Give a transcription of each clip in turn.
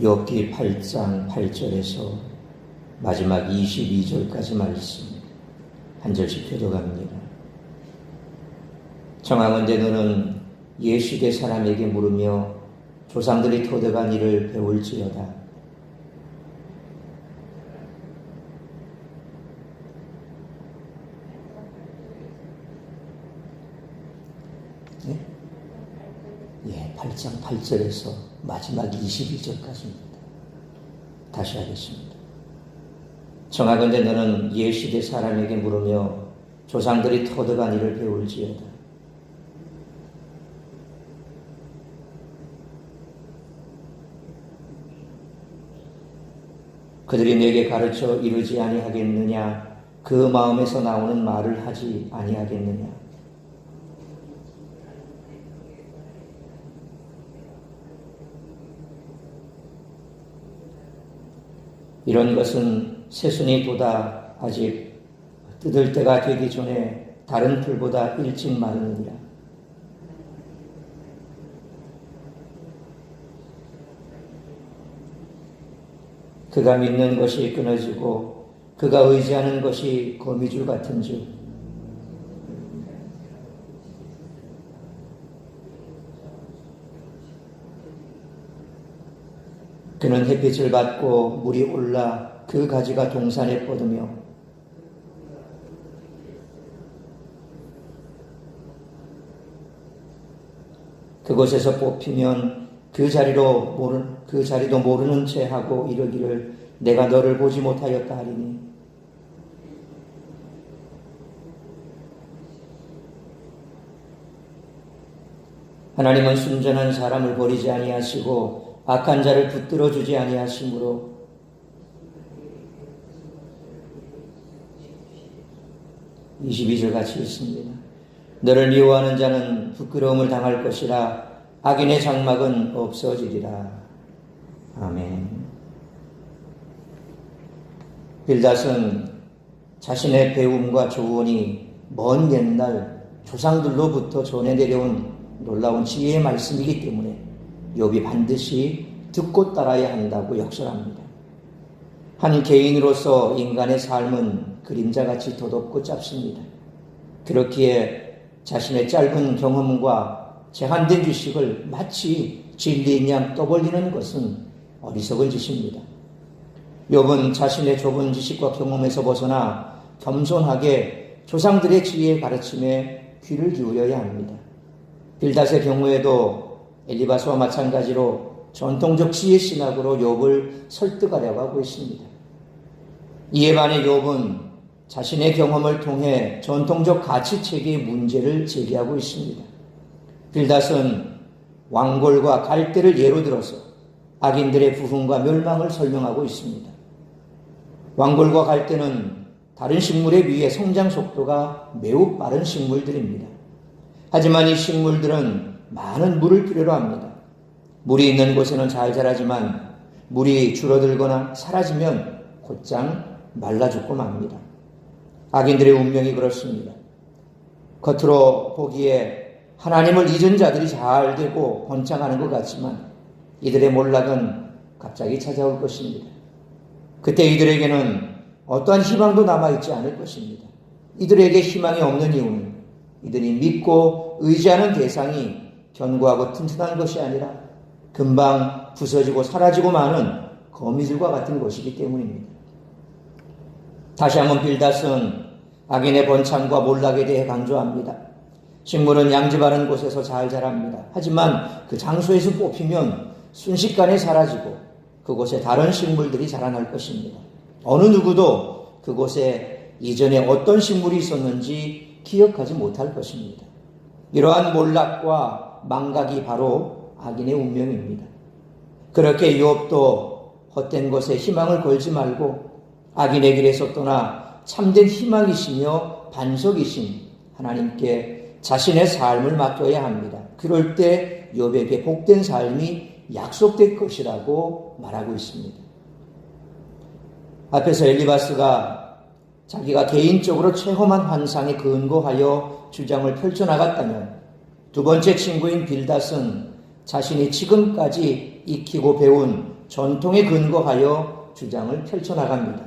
욥기 8장 8절에서 마지막 22절까지 말씀 한 절씩 교독합니다. 청하건대 너는 옛 시대 사람에게 물으며 조상들이 터득한 일을 배울지어다. 네? 예, 8장 8절에서 마지막 22절까지입니다. 다시 하겠습니다. 청하건대 너는 옛 시대 사람에게 물으며 조상들이 터득한 일을 배울지어다. 그들이 내게 가르쳐 이르지 아니하겠느냐? 그 마음에서 나오는 말을 하지 아니하겠느냐? 이런 것은 새순이 돋아 아직 뜯을 때가 되기 전에 다른 풀보다 일찍 마르느니라. 그가 믿는 것이 끊어지고 그가 의지하는 것이 거미줄 같은즉 그는 햇빛을 받고 물이 올라 그 가지가 동산에 뻗으며 그곳에서 뽑히면 그 자리도 모르는 채 하고 이르기를 내가 너를 보지 못하였다 하리니 하나님은 순전한 사람을 버리지 아니하시고 악한 자를 붙들어 주지 아니하시므로 22절 같이 있습니다. 너를 미워하는 자는 부끄러움을 당할 것이라 악인의 장막은 없어지리라. 아멘. 빌닷은 자신의 배움과 조언이 먼 옛날 조상들로부터 전해 내려온 놀라운 지혜의 말씀이기 때문에 욥이 반드시 듣고 따라야 한다고 역설합니다. 한 개인으로서 인간의 삶은 그림자같이 더덥고 짧습니다. 그렇기에 자신의 짧은 경험과 제한된 지식을 마치 진리인 양 떠벌리는 것은 어리석은 짓입니다. 욥은 자신의 좁은 지식과 경험에서 벗어나 겸손하게 조상들의 지혜의 가르침에 귀를 기울여야 합니다. 빌닷의 경우에도 엘리바스와 마찬가지로 전통적 지혜 신학으로 욥을 설득하려고 하고 있습니다. 이에 반해 욥은 자신의 경험을 통해 전통적 가치체계의 문제를 제기하고 있습니다. 빌닷은 왕골과 갈대를 예로 들어서 악인들의 부흥과 멸망을 설명하고 있습니다. 왕골과 갈대는 다른 식물에 비해 성장 속도가 매우 빠른 식물들입니다. 하지만 이 식물들은 많은 물을 필요로 합니다. 물이 있는 곳에는 잘 자라지만 물이 줄어들거나 사라지면 곧장 말라 죽고 맙니다. 악인들의 운명이 그렇습니다. 겉으로 보기에 하나님을 잊은 자들이 잘 되고 번창하는 것 같지만 이들의 몰락은 갑자기 찾아올 것입니다. 그때 이들에게는 어떠한 희망도 남아있지 않을 것입니다. 이들에게 희망이 없는 이유는 이들이 믿고 의지하는 대상이 견고하고 튼튼한 것이 아니라 금방 부서지고 사라지고 마는 거미줄과 같은 것이기 때문입니다. 다시 한번 빌닷은 악인의 번창과 몰락에 대해 강조합니다. 식물은 양지 바른 곳에서 잘 자랍니다. 하지만 그 장소에서 뽑히면 순식간에 사라지고 그곳에 다른 식물들이 자라날 것입니다. 어느 누구도 그곳에 이전에 어떤 식물이 있었는지 기억하지 못할 것입니다. 이러한 몰락과 망각이 바로 악인의 운명입니다. 그렇게 욥도 헛된 것에 희망을 걸지 말고 악인의 길에서 떠나 참된 희망이시며 반석이신 하나님께 자신의 삶을 맡겨야 합니다. 그럴 때 욥에게 복된 삶이 약속될 것이라고 말하고 있습니다. 앞에서 엘리바스가 자기가 개인적으로 체험한 환상에 근거하여 주장을 펼쳐나갔다면 두 번째 친구인 빌닷은 자신이 지금까지 익히고 배운 전통에 근거하여 주장을 펼쳐나갑니다.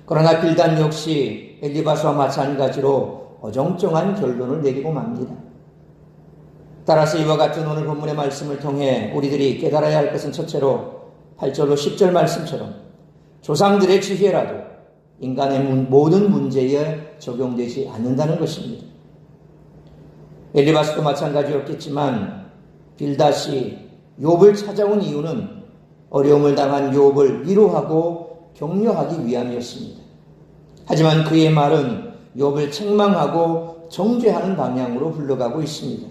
그러나 빌닷 역시 엘리바스와 마찬가지로 어정쩡한 결론을 내리고 맙니다. 따라서 이와 같은 오늘 본문의 말씀을 통해 우리들이 깨달아야 할 것은 첫째로 8절로 10절 말씀처럼 조상들의 지혜라도 인간의 모든 문제에 적용되지 않는다는 것입니다. 엘리바스도 마찬가지였겠지만 빌닷이 욥을 찾아온 이유는 어려움을 당한 욥을 위로하고 격려하기 위함이었습니다. 하지만 그의 말은 욥을 책망하고 정죄하는 방향으로 흘러가고 있습니다.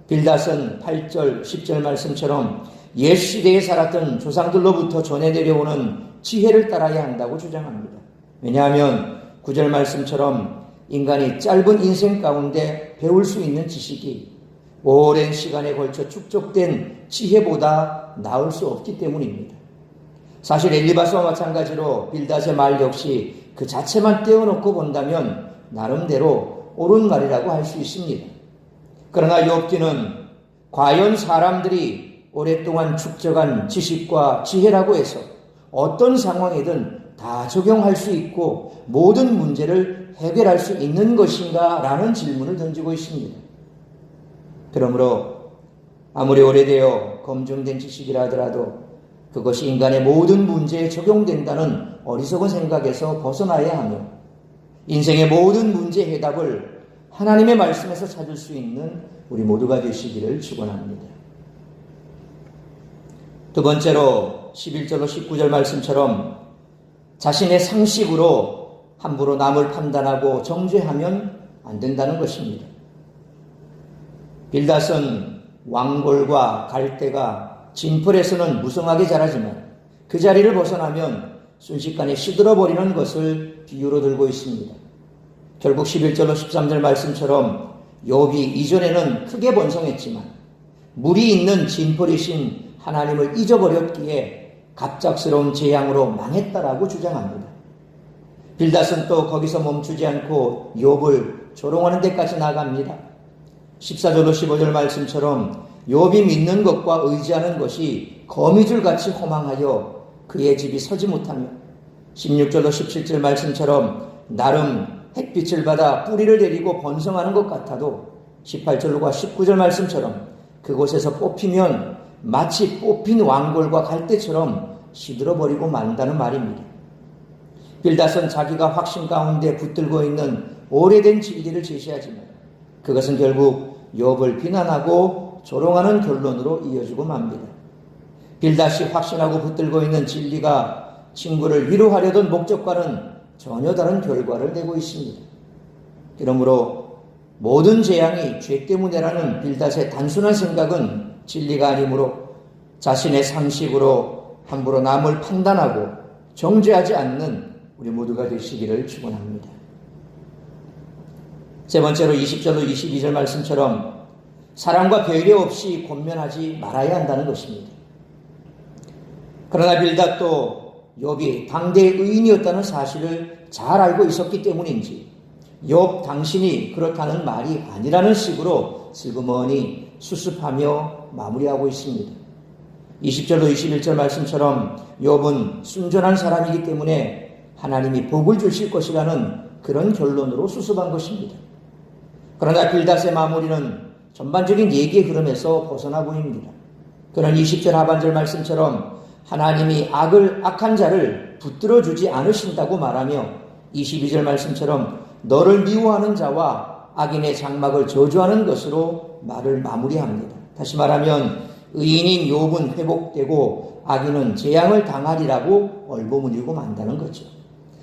빌닷은 8절, 10절 말씀처럼 옛 시대에 살았던 조상들로부터 전해 내려오는 지혜를 따라야 한다고 주장합니다. 왜냐하면 9절 말씀처럼 인간이 짧은 인생 가운데 배울 수 있는 지식이 오랜 시간에 걸쳐 축적된 지혜보다 나을 수 없기 때문입니다. 사실 엘리바스와 마찬가지로 빌닷의 말 역시 그 자체만 떼어놓고 본다면 나름대로 옳은 말이라고 할 수 있습니다. 그러나 욥기는 과연 사람들이 오랫동안 축적한 지식과 지혜라고 해서 어떤 상황이든 다 적용할 수 있고 모든 문제를 해결할 수 있는 것인가? 라는 질문을 던지고 있습니다. 그러므로 아무리 오래되어 검증된 지식이라 하더라도 그것이 인간의 모든 문제에 적용된다는 어리석은 생각에서 벗어나야 하며 인생의 모든 문제 해답을 하나님의 말씀에서 찾을 수 있는 우리 모두가 되시기를 축원합니다. 두 번째로 11절로 19절 말씀처럼 자신의 상식으로 함부로 남을 판단하고 정죄하면 안 된다는 것입니다. 빌닷은 왕골과 갈대가 진풀에서는 무성하게 자라지만 그 자리를 벗어나면 순식간에 시들어버리는 것을 비유로 들고 있습니다. 결국 11절로 13절 말씀처럼 욥이 이전에는 크게 번성했지만 물이 있는 진풀이신 하나님을 잊어버렸기에 갑작스러운 재앙으로 망했다라고 주장합니다. 빌닷은 또 거기서 멈추지 않고 욥을 조롱하는 데까지 나갑니다. 14절로 15절 말씀처럼 욥이 믿는 것과 의지하는 것이 거미줄같이 허망하여 그의 집이 서지 못하며 16절로 17절 말씀처럼 나름 햇빛을 받아 뿌리를 내리고 번성하는 것 같아도 18절과 19절 말씀처럼 그곳에서 뽑히면 마치 뽑힌 왕골과 갈대처럼 시들어버리고 만다는 말입니다. 빌닷은 자기가 확신 가운데 붙들고 있는 오래된 진리를 제시하지만 그것은 결국 욥을 비난하고 조롱하는 결론으로 이어지고 맙니다. 빌닷이 확신하고 붙들고 있는 진리가 친구를 위로하려던 목적과는 전혀 다른 결과를 내고 있습니다. 그러므로 모든 재앙이 죄 때문이라는 빌닷의 단순한 생각은 진리가 아니므로 자신의 상식으로 함부로 남을 판단하고 정죄하지 않는 우리 모두가 되시기를 축원합니다. 세 번째로 20절로 22절 말씀처럼 사랑과 배려 없이 권면하지 말아야 한다는 것입니다. 그러나 빌닷도 욥이 당대의 의인이었다는 사실을 잘 알고 있었기 때문인지 욥 당신이 그렇다는 말이 아니라는 식으로 슬그머니 수습하며 마무리하고 있습니다. 20절로 21절 말씀처럼 욥은 순전한 사람이기 때문에 하나님이 복을 주실 것이라는 그런 결론으로 수습한 것입니다. 그러나 빌닷의 마무리는 전반적인 얘기의 흐름에서 벗어나 보입니다. 그는 20절 하반절 말씀처럼 하나님이 악한 자를 붙들어 주지 않으신다고 말하며 22절 말씀처럼 너를 미워하는 자와 악인의 장막을 저주하는 것으로 말을 마무리합니다. 다시 말하면 의인인 욥은 회복되고 악인은 재앙을 당하리라고 얼버무리고 만다는 거죠.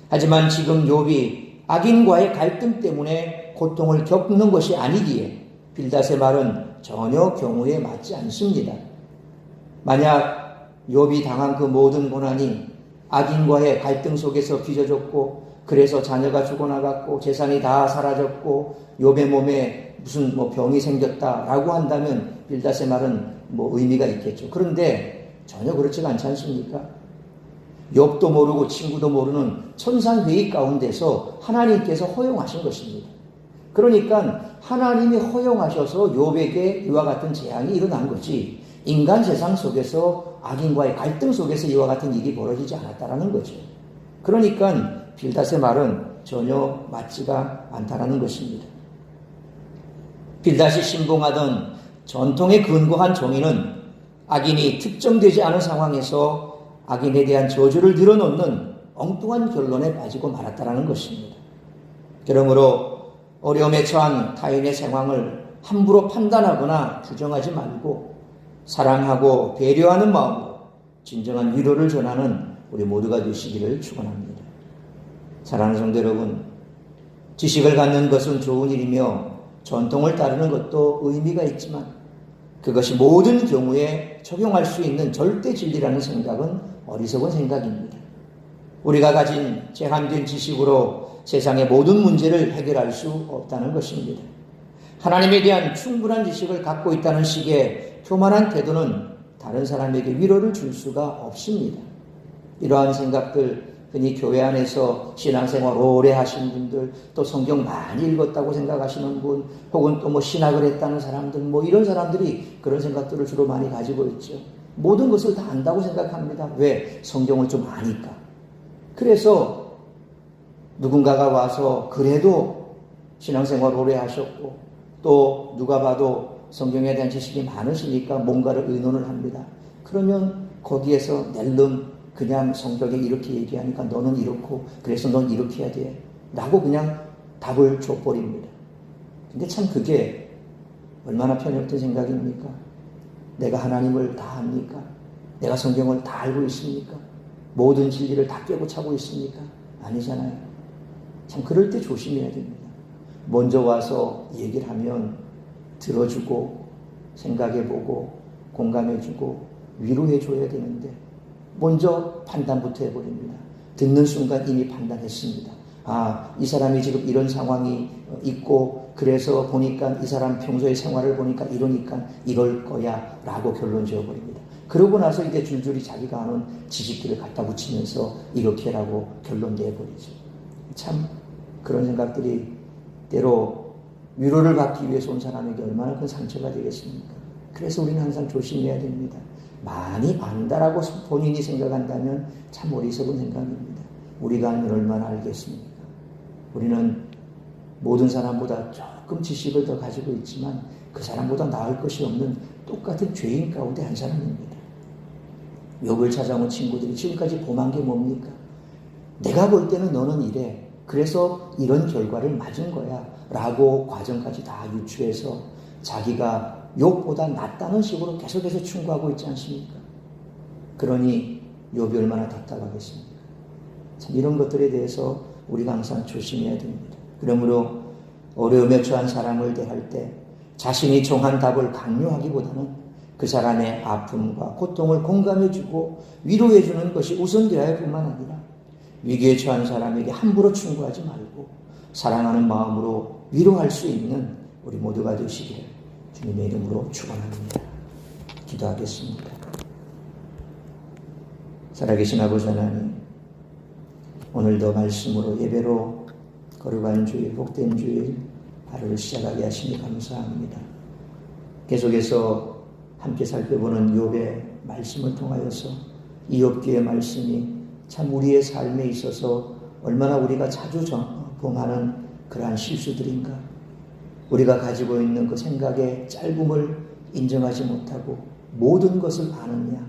하지만 지금 욥이 악인과의 갈등 때문에 고통을 겪는 것이 아니기에 빌닷의 말은 전혀 경우에 맞지 않습니다. 만약 욥이 당한 그 모든 고난이 악인과의 갈등 속에서 빚어졌고 그래서 자녀가 죽어나갔고 재산이 다 사라졌고 욥의 몸에 무슨 병이 생겼다라고 한다면 빌닷의 말은 의미가 있겠죠. 그런데 전혀 그렇지가 않지 않습니까? 욥도 모르고 친구도 모르는 천상회의 가운데서 하나님께서 허용하신 것입니다. 그러니까 하나님이 허용하셔서 욥에게 이와 같은 재앙이 일어난 거지 인간 세상 속에서 악인과의 갈등 속에서 이와 같은 일이 벌어지지 않았다라는 거죠. 그러니까 빌닷의 말은 전혀 맞지가 않다라는 것입니다. 빌닷이 신봉하던 전통에 근거한 정의는 악인이 특정되지 않은 상황에서 악인에 대한 저주를 늘어놓는 엉뚱한 결론에 빠지고 말았다라는 것입니다. 그러므로 어려움에 처한 타인의 상황을 함부로 판단하거나 규정하지 말고 사랑하고 배려하는 마음으로 진정한 위로를 전하는 우리 모두가 되시기를 축원합니다. 사랑하는 성도 여러분, 지식을 갖는 것은 좋은 일이며 전통을 따르는 것도 의미가 있지만 그것이 모든 경우에 적용할 수 있는 절대 진리라는 생각은 어리석은 생각입니다. 우리가 가진 제한된 지식으로 세상의 모든 문제를 해결할 수 없다는 것입니다. 하나님에 대한 충분한 지식을 갖고 있다는 식의 교만한 태도는 다른 사람에게 위로를 줄 수가 없습니다. 이러한 생각들, 흔히 교회 안에서 신앙생활 오래 하신 분들, 또 성경 많이 읽었다고 생각하시는 분, 혹은 또 신학을 했다는 사람들, 이런 사람들이 그런 생각들을 주로 많이 가지고 있죠. 모든 것을 다 안다고 생각합니다. 왜? 성경을 좀 아니까. 그래서 누군가가 와서 그래도 신앙생활 오래 하셨고 또 누가 봐도 성경에 대한 지식이 많으시니까 뭔가를 의논을 합니다. 그러면 거기에서 낼름 그냥 성경에 이렇게 얘기하니까 너는 이렇고 그래서 넌 이렇게 해야 돼 라고 그냥 답을 줘버립니다. 근데 참 그게 얼마나 편협된 생각입니까? 내가 하나님을 다 압니까? 내가 성경을 다 알고 있습니까? 모든 진리를 다 꿰고 차고 있습니까? 아니잖아요. 참 그럴 때 조심해야 됩니다. 먼저 와서 얘기를 하면 들어주고 생각해보고 공감해주고 위로해줘야 되는데 먼저 판단부터 해버립니다. 듣는 순간 이미 판단했습니다. 이 사람이 지금 이런 상황이 있고 그래서 보니까 이 사람 평소의 생활을 보니까 이러니까 이럴 거야 라고 결론 지어버립니다. 그러고 나서 이제 줄줄이 자기가 아는 지식들을 갖다 붙이면서 이렇게라고 결론 내버리죠. 참 그런 생각들이 때로 위로를 받기 위해서 온 사람에게 얼마나 큰 상처가 되겠습니까? 그래서 우리는 항상 조심해야 됩니다. 많이 안다라고 본인이 생각한다면 참 어리석은 생각입니다. 우리가 알면 얼마나 알겠습니까? 우리는 모든 사람보다 조금 지식을 더 가지고 있지만 그 사람보다 나을 것이 없는 똑같은 죄인 가운데 한 사람입니다. 욥을 찾아온 친구들이 지금까지 범한 게 뭡니까? 내가 볼 때는 너는 이래. 그래서 이런 결과를 맞은 거야. 라고 과정까지 다 유추해서 자기가 욥보다 낫다는 식으로 계속해서 충고하고 있지 않습니까? 그러니 욥이 얼마나 답답하겠습니까? 참 이런 것들에 대해서 우리가 항상 조심해야 됩니다. 그러므로 어려움에 처한 사람을 대할 때 자신이 정한 답을 강요하기보다는 그 사람의 아픔과 고통을 공감해주고 위로해주는 것이 우선되어야 할 뿐만 아니라 위기에 처한 사람에게 함부로 충고하지 말고 사랑하는 마음으로 위로할 수 있는 우리 모두가 되시기를 주님의 이름으로 축원합니다. 기도하겠습니다. 살아계신 아버지 하나님, 오늘도 말씀으로 예배로 거룩한 주일, 복된 주일 하루를 시작하게 하시니 감사합니다. 계속해서 함께 살펴보는 욥의 말씀을 통하여서 이 욥기의 말씀이 참 우리의 삶에 있어서 얼마나 우리가 자주 범하는 그러한 실수들인가. 우리가 가지고 있는 그 생각의 짧음을 인정하지 못하고 모든 것을 아느냐,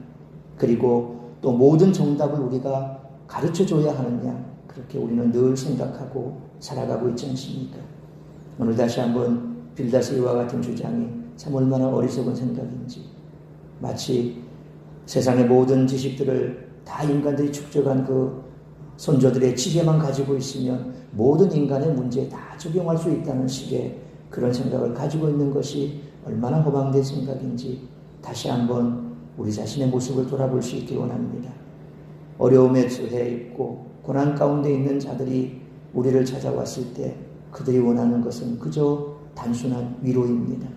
그리고 또 모든 정답을 우리가 가르쳐줘야 하느냐, 그렇게 우리는 늘 생각하고 살아가고 있지 않습니까? 오늘 다시 한번 빌닷의 이와 같은 주장이 참 얼마나 어리석은 생각인지, 마치 세상의 모든 지식들을 다 인간들이 축적한 그 선조들의 지혜만 가지고 있으면 모든 인간의 문제에 다 적용할 수 있다는 식의 그런 생각을 가지고 있는 것이 얼마나 허망된 생각인지 다시 한번 우리 자신의 모습을 돌아볼 수 있기 원합니다. 어려움에 처해 있고 고난 가운데 있는 자들이 우리를 찾아왔을 때 그들이 원하는 것은 그저 단순한 위로입니다.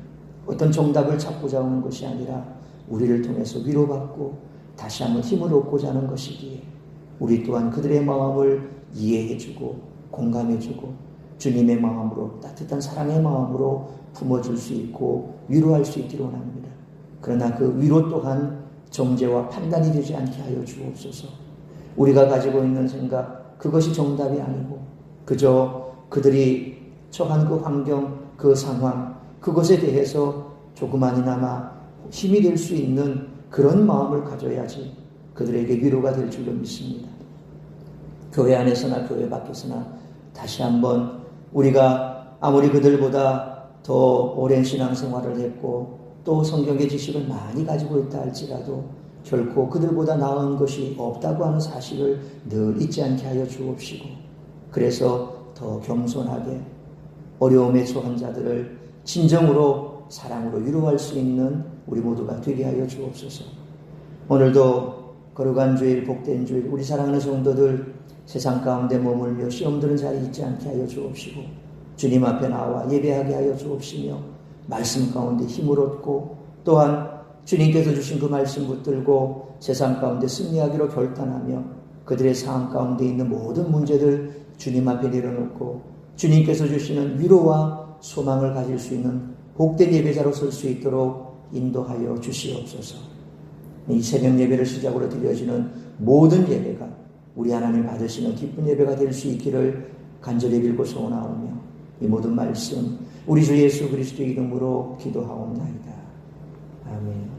어떤 정답을 찾고자 하는 것이 아니라 우리를 통해서 위로받고 다시 한번 힘을 얻고자 하는 것이기에 우리 또한 그들의 마음을 이해해주고 공감해주고 주님의 마음으로 따뜻한 사랑의 마음으로 품어줄 수 있고 위로할 수 있기를 원합니다. 그러나 그 위로 또한 정죄와 판단이 되지 않게 하여 주옵소서. 우리가 가지고 있는 생각, 그것이 정답이 아니고 그저 그들이 처한 그 환경, 그 상황, 그것에 대해서 조그만이나마 힘이 될 수 있는 그런 마음을 가져야지 그들에게 위로가 될 줄로 믿습니다. 교회 안에서나 교회 밖에서나 다시 한번 우리가 아무리 그들보다 더 오랜 신앙생활을 했고 또 성경의 지식을 많이 가지고 있다 할지라도 결코 그들보다 나은 것이 없다고 하는 사실을 늘 잊지 않게 하여 주옵시고, 그래서 더 겸손하게 어려움에 처한 자들을 진정으로 사랑으로 위로할 수 있는 우리 모두가 되게 하여 주옵소서. 오늘도 거룩한 주일, 복된 주일, 우리 사랑하는 성도들 세상 가운데 머물며 시험 드는 자리 있지 않게 하여 주옵시고, 주님 앞에 나와 예배하게 하여 주옵시며 말씀 가운데 힘을 얻고 또한 주님께서 주신 그 말씀 붙들고 세상 가운데 승리하기로 결단하며 그들의 상황 가운데 있는 모든 문제들 주님 앞에 내려놓고 주님께서 주시는 위로와 소망을 가질 수 있는 복된 예배자로 설 수 있도록 인도하여 주시옵소서. 이 새벽 예배를 시작으로 드려지는 모든 예배가 우리 하나님 받으시는 기쁜 예배가 될 수 있기를 간절히 빌고 소원하오며 이 모든 말씀 우리 주 예수 그리스도 이름으로 기도하옵나이다. 아멘.